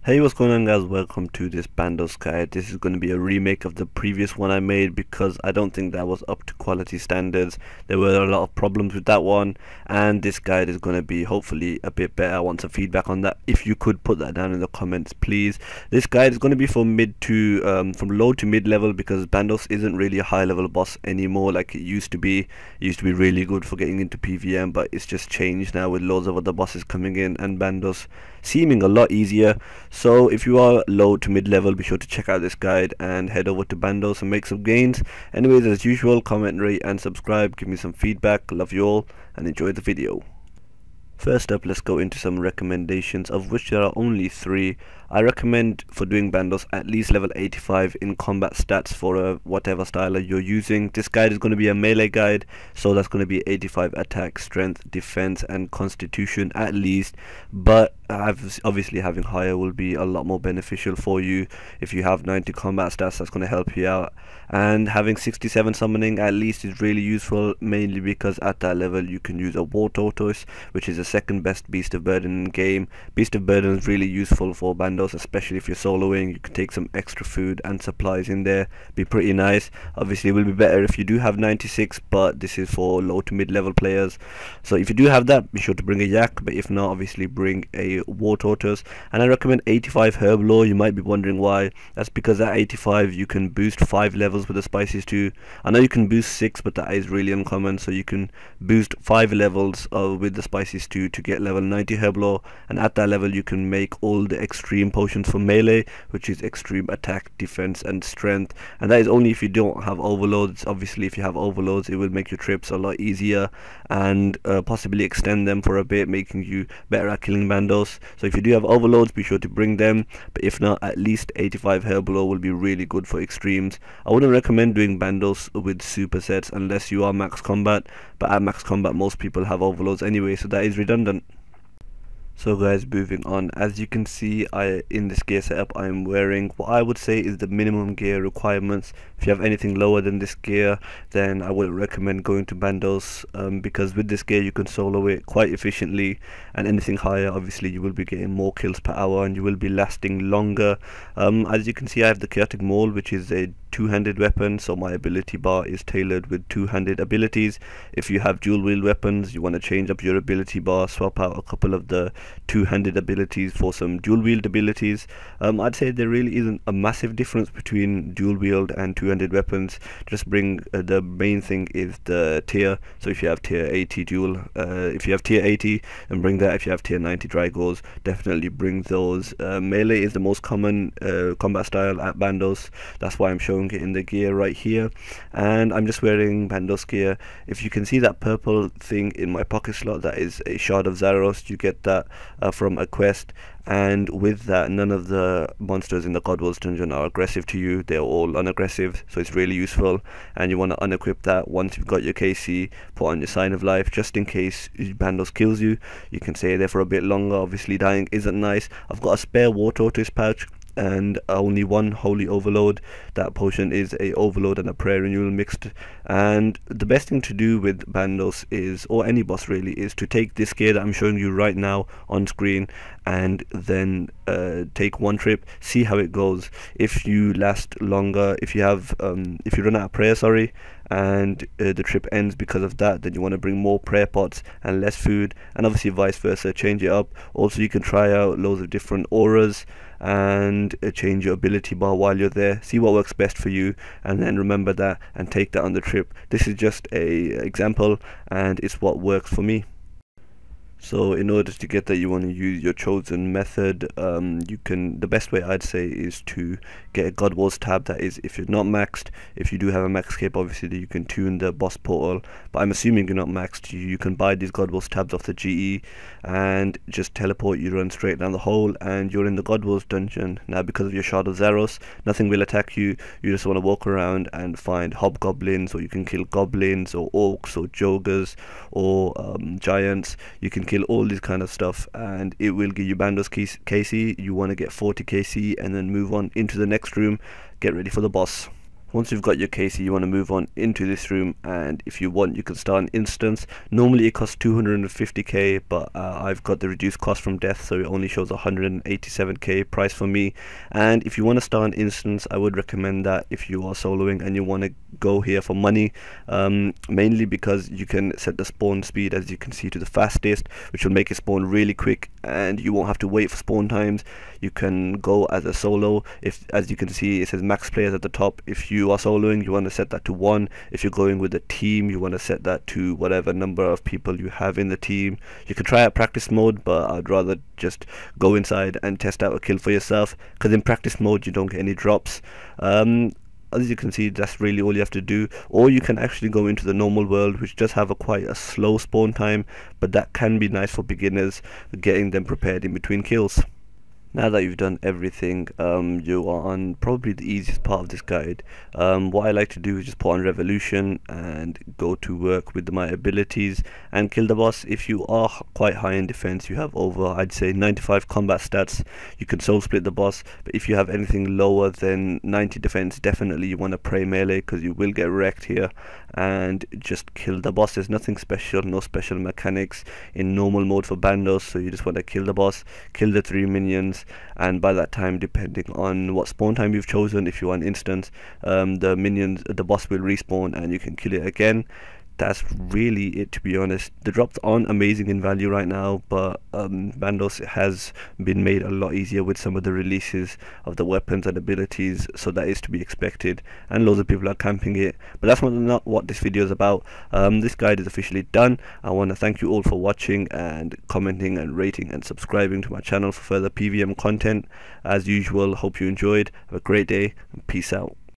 Hey, what's going on guys? Welcome to this Bandos guide. This is going to be a remake of the previous one I made because I don't think that was up to quality standards. There were a lot of problems with that one, and this guide is going to be hopefully a bit better. I want some feedback on that. If you could put that down in the comments, please. This guide is going to be for from low to mid level, because Bandos isn't really a high level boss anymore like it used to be. It used to be really good for getting into PVM, but it's just changed now with loads of other bosses coming in and Bandos seeming a lot easier. So if you are low to mid level, be sure to check out this guide and head over to Bandos and make some gains. Anyways, as usual, comment, rate and subscribe. Give me some feedback. Love you all and enjoy the video. First up, let's go into some recommendations, of which there are only 3. I recommend for doing Bandos at least level 85 in combat stats for whatever styler you're using. This guide is going to be a melee guide, so that's going to be 85 attack, strength, defense and constitution at least, but obviously having higher will be a lot more beneficial for you. If you have 90 combat stats, that's going to help you out, and having 67 summoning at least is really useful, mainly because at that level you can use a war tortoise, which is the second best beast of burden in game. Beast of burden is really useful for Bandos, especially if you're soloing. You can take some extra food and supplies in there, be pretty nice. Obviously it will be better if you do have 96, but this is for low to mid level players, so if you do have that, be sure to bring a yak, but if not, obviously bring a war tortoise. And I recommend 85 herb lore. You might be wondering why. That's because at 85 you can boost 5 levels with the spices too. I know you can boost 6, but that is really uncommon, so you can boost 5 levels with the spices too to get level 90 herb lore, and at that level you can make all the extreme potions for melee, which is extreme attack, defense and strength, and that is only if you don't have overloads. Obviously if you have overloads, it will make your trips a lot easier and possibly extend them for a bit, making you better at killing Bandos. So if you do have overloads, be sure to bring them, but if not, at least 85 herb lore will be really good for extremes. I wouldn't recommend doing Bandos with supersets unless you are max combat, but at max combat most people have overloads anyway, so that is redundant. So guys, moving on, as you can see, in this gear setup I am wearing what I would say is the minimum gear requirements. If you have anything lower than this gear, then I would recommend going to Bandos, because with this gear you can solo it quite efficiently, and anything higher, obviously you will be getting more kills per hour and you will be lasting longer. As you can see, I have the chaotic maul, which is a two-handed weapon, so my ability bar is tailored with two-handed abilities. If you have dual wield weapons, you want to change up your ability bar, swap out a couple of the two-handed abilities for some dual wield abilities. I'd say there really isn't a massive difference between dual wield and two-handed weapons. Just bring the main thing is the tier. So if you have tier 80 dual, if you have tier 80, then bring that. If you have tier 90 Drygores, definitely bring those. Melee is the most common combat style at Bandos. That's why I'm showing it in the gear right here, and I'm just wearing Bandos gear. If you can see that purple thing in my pocket slot, that is a shard of Zaros. You get that from a quest, and with that, none of the monsters in the God Wars dungeon are aggressive to you. They're all unaggressive, so it's really useful, and you want to unequip that once you've got your KC. Put on your sign of life just in case Bandos kills you. You can stay there for a bit longer. Obviously dying isn't nice. I've got a spare war tortoise pouch and only one holy overload. That potion is a overload and a prayer renewal mixed, and the best thing to do with Bandos is, or any boss really, is to take this gear that I'm showing you right now on screen and then take one trip, see how it goes. If you last longer, if you run out of prayer, sorry, and the trip ends because of that, then you want to bring more prayer pots and less food, and obviously vice versa, change it up. Also you can try out loads of different auras and change your ability bar while you're there, see what works best for you, and then remember that and take that on the trip. This is just a example and it's what works for me. So in order to get that, you want to use your chosen method. The best way I'd say is to get a God Wars tab. That is, if you're not maxed. If you do have a max cape, obviously you can tune the boss portal, but I'm assuming you're not maxed. You can buy these God Wars tabs off the GE and just teleport. You run straight down the hole and you're in the God Wars dungeon. Now because of your shard of Zaros, nothing will attack you. You just want to walk around and find hobgoblins, or you can kill goblins or orcs or jogers or giants. You can kill all this kind of stuff and it will give you Bandos KC. You want to get 40 KC and then move on into the next room, get ready for the boss. Once you've got your KC, you want to move on into this room, and if you want you can start an instance. Normally it costs 250k, but I've got the reduced cost from death, so it only shows 187k price for me. And if you want to start an instance, I would recommend that if you are soloing and you want to go here for money, mainly because you can set the spawn speed, as you can see, to the fastest, which will make it spawn really quick and you won't have to wait for spawn times. You can go as a solo. If, as you can see, it says max players at the top. If you are soloing, you want to set that to 1. If you're going with a team, you want to set that to whatever number of people you have in the team. You can try out practice mode, but I'd rather just go inside and test out a kill for yourself, because in practice mode you don't get any drops. As you can see, that's really all you have to do. Or you can actually go into the normal world, which does have quite a slow spawn time, but that can be nice for beginners, getting them prepared in between kills. Now that you've done everything, you are on probably the easiest part of this guide. What I like to do is just put on revolution and go to work with my abilities and kill the boss. If you are quite high in defense, you have over, I'd say, 95 combat stats, you can soul split the boss. But if you have anything lower than 90 defense, definitely you want to pray melee, because you will get wrecked here, and just kill the boss. There's nothing special, no special mechanics in normal mode for Bandos, so you just want to kill the boss, kill the 3 minions, and by that time, depending on what spawn time you've chosen, if you want instance, the boss will respawn and you can kill it again. That's really it, to be honest. The drops aren't amazing in value right now, but Bandos has been made a lot easier with some of the releases of the weapons and abilities, so that is to be expected, and loads of people are camping it. But that's not what this video is about. This guide is officially done. I want to thank you all for watching and commenting and rating and subscribing to my channel for further PVM content. As usual, hope you enjoyed. Have a great day and peace out.